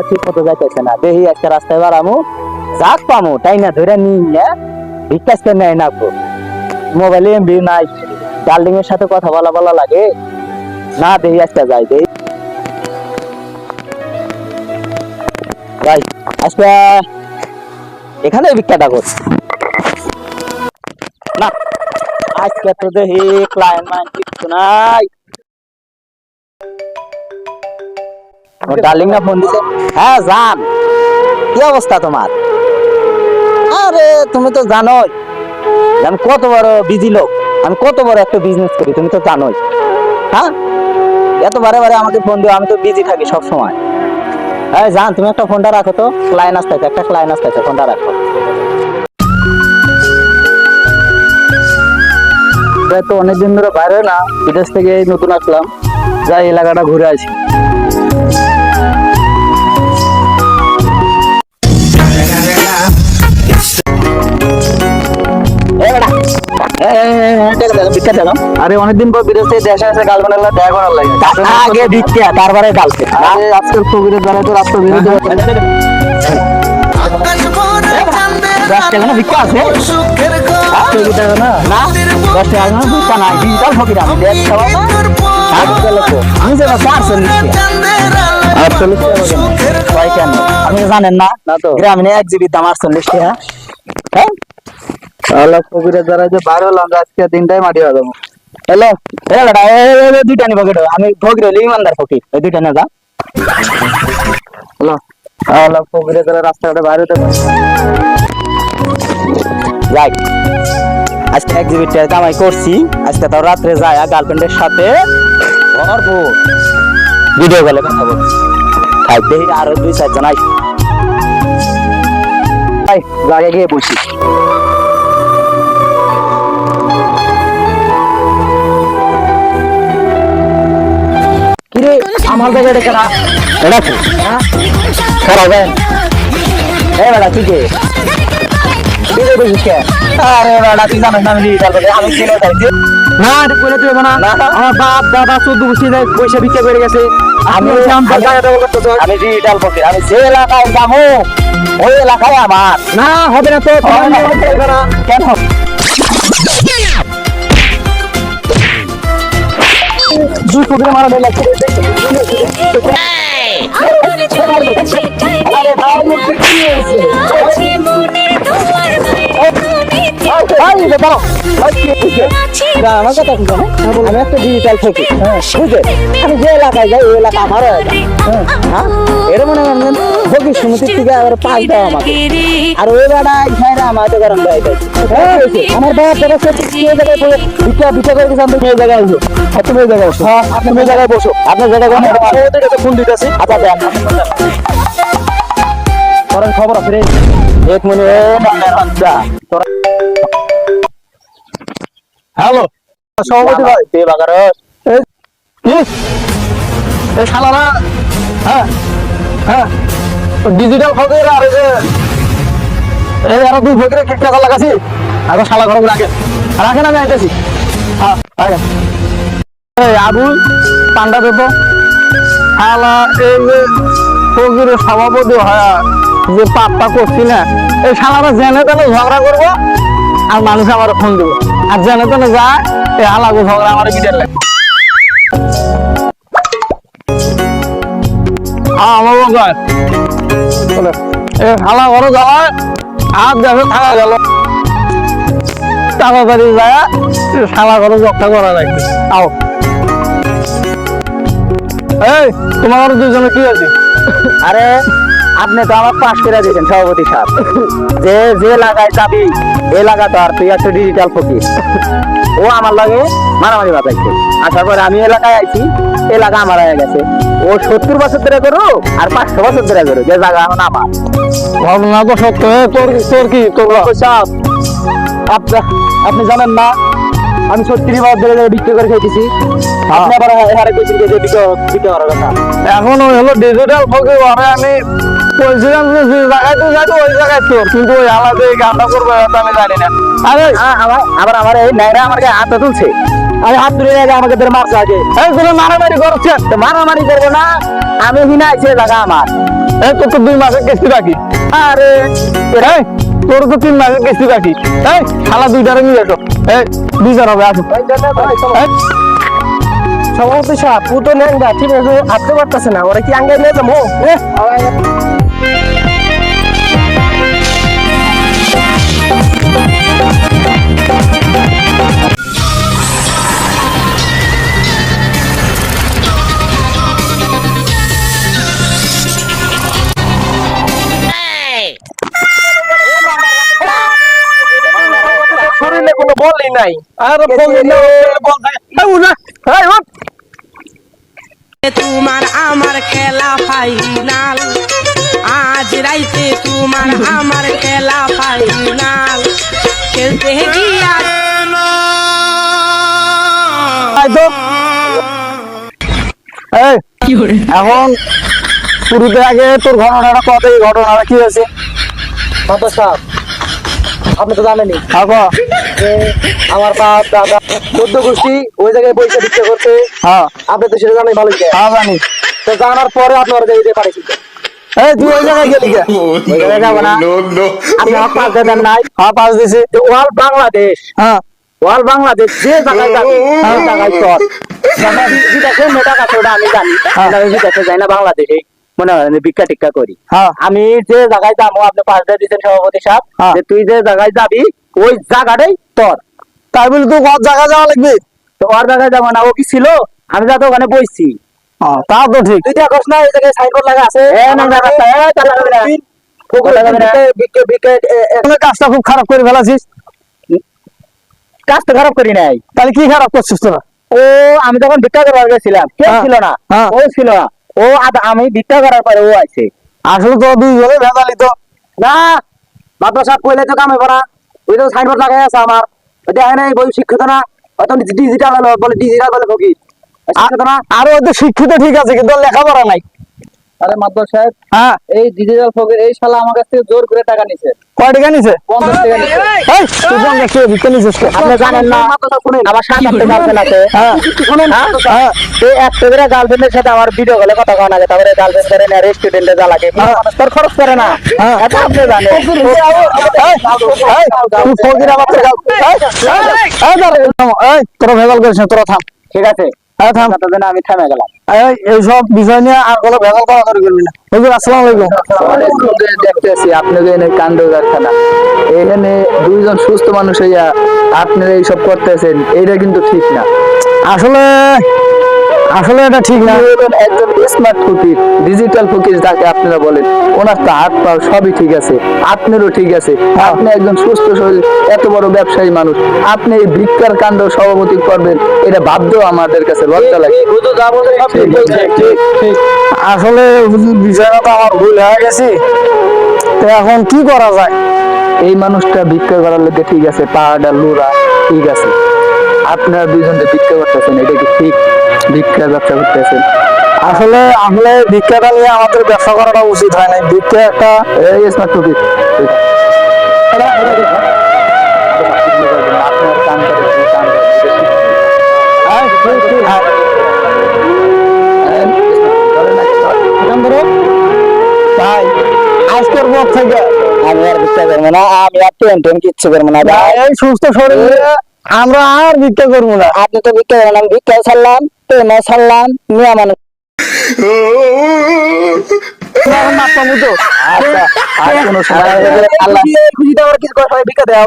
ঠিক মতো যাইতেছে না, দেখি একটা রাস্তায় বাড়ামু, যাক পামু তাই না ধরে নিয়ে বিকাশ করে নেয় নাকবো। মোবাইলে এমবি নাই, ডার্লিং এর সাথে কথা বলা বলা লাগে না, দেখি আজকে যাই দেখি ভাই আজকে এখানে ভিক্ষাটা করছি না, আজকে তো দেখি ক্লায়েন্ট মান কিছু নাই। ডার্লিং না ফোন দিছে? হ্যাঁ জান, কি অবস্থা তোমার? আরে তুমি তো জানোই আমি কত বড় বিজি লোক, আমি কত বড় একটা বিজনেস করি, তুমি তো জানোই। হ্যাঁ এত বারে বারে আমাকে ফোন দিও, আমি তো বিজি থাকি সব সময়। হ্যাঁ জান তুমি একটা ফোনটা রাখো তো, ক্লায়েন্ট আসতেছে, একটা ক্লায়েন্ট আসতেছে, ফোনটা রাখো। তো অনেকদিন ধরে বাইরে না, বিদেশ থেকে নতুন আসলাম, যাই এলাকাটা ঘুরে আসি। আরে অনেকদিন পর বিদেশ থেকে দেশে আসে গার্লফ্রেন্ড দেখা করার লাগে, আগে ভিক্ষা তারপরে গার্লফ্রেন্ড। আজকাল কবিরের দ্বারা তো রাস্তা বিরোধী ভিক্ষা আছে না, 10 টাকা না ভিক্ষা নাই, ডিজিটাল ফকির আমি কেন আপনি জানেন না? গ্রামীণ 1 জিবির দাম 48 টাকা। হ্যাঁ কবিরের দ্বারা যে বাইরে হলাম, আজকে দিনটাই মাটি হয়ে যাবো। হ্যালো দুইটা নিবো কেটো, আমি ফকির হলে ইমানদার ফকির, এই দুইটা না যা। হ্যালো হ্যালো কবিরের দ্বারা রাস্তাঘাটে বাইরে হতে যাই, আজকে 1 জিবি টাকা কামাই করছি, আজকে তাও রাত্রে যায় গার্লফ্রেন্ডের সাথে ভরপুর ভিডিও কলে কথা বলছি। খাই দেখি আরো 2-4 জন আইস, জায়গায় গিয়ে বসি। কিরে আমার জায়গায় রেখে না এটা কি? হ্যাঁ খারাপ বেড়া ঠিক আরে বেড়া তুই জানিস না আমি ডিজিটাল ফকির, আমি কিনে চাইছি না বলে তুই না, আমার বাপ দাদা 14 বছর পয়সা ভিক্ষা করে গেছে, আমি ডিজিটাল ফকির, আমি যে এলাকায় যাবো ওই এলাকায় আমার না হবে না তো কেন? দুই ফকিরে মারা নেই লাগছে। আমার কথা শুনো, আমি একটা ডিজিটাল ফকির, বুঝলে আমি যে এলাকায় যাই ওই এলাকা আমার হয়ে যায়। হ্যাঁ এর মনে করেন ফকির সমিতির থেকে আবার 5 দেওয়া আমাকে, আর ওই বেড়া ইসাইরা আমাকে গরম দেয়। আমার বাপ দাদা ভিক্ষা ভিক্ষা করে গেছে, আমি মেয়ে জায়গায় আসবো, তুমি ওই জায়গায় বসো। হ্যাঁ আপনি ওই জায়গায় বসো, আপনার জায়গায় ফোন দিতেছি। আচ্ছা দেন করেন খবর আছে রে, 1 মিনিট। হ্যালো সভাপতি ভাই কে বাগার কি এই শালারা? হ্যাঁ হ্যাঁ ডিজিটাল ফকির আর এই আরো 2 ফকিরে ঠিক টাকা লাগাছি, আগে শালা ঘর রাখে রাখেন, আমি আইতেছি। হ্যাঁ এই আবুল পান্ডা দেবো শালা, এই যে ফকিরের সভাপতি হয় যে পাপটা করছি না, এই শালারা জেনে তেনে ঝগড়া করবো আর মানুষ আমার ফোন দেবো, আর জেনে তেনে যায় এই হালাগো ঝগড়া আমার গিটার লাগে। আমার হালা ঘর জ্বালায় হাত দেখে থাকা গেল, তাড়াতাড়ি যায় শালা ঘরে রক্ষা করা লাগবে। আও এই তোমার আরো 2 জনে কি আছে? আরে আপনি তো আমার পাশ করে দিয়েছেন সভাপতি সাহেব, যে যে লাগায় যাবি এ লাগা তো, আর তুই একটা ডিজিটাল ফকির, ও আমার লাগে মারামারি বাঁচাইছে, আসার পরে আমি এলাকায় আইছি, এলাকা আমার হয়ে গেছে, ও 70 বছর ধরে করো আর 500 বছর ধরে করো, যে জায়গা এখন আমার। ভাবনা তো সত্য, তোর কি আপনি জানেন না আমি 36 বছর ধরে বিক্রি করে খাইতেছি, আপনি আবার হারে কইছেন যে বিক্রি করার কথা। এখন হলো ডিজিটাল ফকির, আমি বলছিলাম যে জায়গায় তো যাবো ওই জায়গায় তোর, কিন্তু ওই আলাদা গানটা করবো আমি জানি না। আরে আবার আমার এই ন্যাংরা আমার গায়ে হাতটা তুলছে, আমি হাত ধরে আগে আমাকে ধরে মারছে আগে। এই তুমি মারামারি করছে? মারামারি করবো না, আমি হিনা আইছে জায়গা আমার। এই তোর তো 2 মাসের কিস্তি বাকি। আরে এই তোর তো 3 মাসের কিস্তি বাকি। এই শালা দুইটারে নিয়ে এসো। এই 2 হবে আসো। সভাপতি সাহেব পুতো নেংদা ঠিক আছে, আপনি পারতেছে না, ওরা কি আঙ্গে নিয়ে যাবো? শরীরে কোনো বলই নাই। আর বলই না, তোমার আমার খেলা ফাইনাল, আজ রাইতে তোমার আমার খেলা ফাইনাল, খেলতে গিয়া এখন শুরুতে আগে তোর ঘটনাটা কত, এই ঘটনাটা কি হয়েছে? আপনি তো জানেনই আমার বাপ দাদা 14 গোষ্ঠী ওই জায়গায় পয়সা দিতে করছে। হ্যাঁ আপনি তো সেটা জানেন ভালো। হ্যাঁ জানি। তো জানার পরে আপনার দিতে পারেছি। এই তুই ওই জায়গায় গেলি কে? ওই জায়গায় যাবো না। আপনার 5 দেন নাই? হ্যাঁ 5 দিছি। ওয়াল বাংলাদেশ। হ্যাঁ ওয়াল বাংলাদেশ যে জায়গায় যাবি সেই জায়গায় চল। যেটা কোন টাকা তোটা আমি জানি। আমি যেতে যাই না বাংলাদেশে, মনে হয় ভিক্ষা টিক্ষা করি। আমি যে জায়গায় যাবো, আপনি 5 দিয়েছেন সভাপতি সাহেব, যে তুই যে জায়গায় যাবি ওই জায়গাটাই তোর। তাই বলে তো ওর জায়গায় যাওয়া লাগবে? তো ওর জায়গায় যাবো না, ও কি ছিল? আমি যাতে ওখানে বসছি। তা তো ঠিক। তুই দেখোস না এই জায়গায় সাইনবোর্ড লাগা আছে? কাজটা খুব খারাপ করে ফেলাছিস। কাজটা খারাপ করি নাই। তাহলে কি খারাপ করছিস তোরা? ও আমি তখন ভিক্ষা করার গেছিলাম, কে ছিল না? ও ছিল না। ও আমি ভিক্ষা করার পরে ও আছে। আসলে তো 2 জনে ভেজালি তো না। মাদ্রাসা সাহেব কইলে তো কামে করা, ওই তো সাইনবোর্ড লাগাই আছে আমার, দেখে নাই বই শিক্ষিত না, অত ডিজিটাল হলো বলে, ডিজিটাল বলে ফকির শিক্ষিত না। আরো ওই তো শিক্ষিত ঠিক আছে, কিন্তু লেখাপড়া নাই। আরে মাদ্রাসা সাহেব, হ্যাঁ এই ডিজিটাল ফকির এই শালা আমার কাছ থেকে জোর করে টাকা নিছে। কয় টাকা নিছে? 50 টাকা নিছে। এই তুই 50 টাকা ভিক্ষা নিছিস? আপনি জানেন না আমার 7-8টা গার্লফ্রেন্ড আছে। হ্যাঁ শুনেন, হ্যাঁ এই একটা করে গার্লফ্রেন্ডের সাথে আমার ভিডিও কলে কথা কওয়া লাগে, তারপরে গার্লফ্রেন্ড করে না রেস্টুরেন্টে যা লাগে তোর খরচ করে না। এটা আপনি জানেন। তুই ফকির আমার তো এই তোরা ভেজাল করিস না, তোরা থাম। ঠিক আছে আমি থেমে গেলাম। এইসব বিষয় নিয়ে আর কোনো ভেজাল করা করবি না। হুজুর আসসালামু আলাইকুম। দেখতেছি আপনাদের এনে কাণ্ড কারখানা, এখানে 2 জন সুস্থ মানুষ হইয়া আপনারা এইসব করতেছেন, এইটা কিন্তু ঠিক না। আসলে এটা ঠিক না। একজন স্মার্ট ফকির, ডিজিটাল ফকির যাকে আপনারা বলেন, ওনার তো হাত পা সবই ঠিক আছে, আপনারও ঠিক আছে। আপনি একজন সুস্থ শরীর এত বড় ব্যবসায়ী মানুষ, আপনি এই ভিক্ষার কাণ্ড সভাপতি করবেন, এটা ভাবতেও আমাদের কাছে লজ্জা লাগে। আসলে বিষয়টা তো আমার ভুল হয়ে গেছে, তো এখন কি করা যায়? এই মানুষটা ভিক্ষা করার লোকে ঠিক আছে, পাহাড়া লুরা ঠিক আছে, আপনারা 2 জন ভিক্ষা করতেছেন, এটা কি ঠিক? ভিক্ষার ব্যবসা করতেছেন। আসলে ভিক্ষাটা নিয়ে আমাদের ব্যবসা করাটা উচিত হয় না। ভিক্ষা একটা স্মার্ট ফকির ভাই আজকের পর থেকে আমি আর ভিক্ষা করবো না, আমি আর টেন কিচ্ছু করবো না। এই সুস্থ শরীরে আমরা আর ভিক্ষা করবো না। আপনি তো ভিক্ষা করেন, আমি ভিক্ষা ছাড়লাম, টেনে ছাড়লাম, নিয়ে মানুষ ভিক্ষা দাও।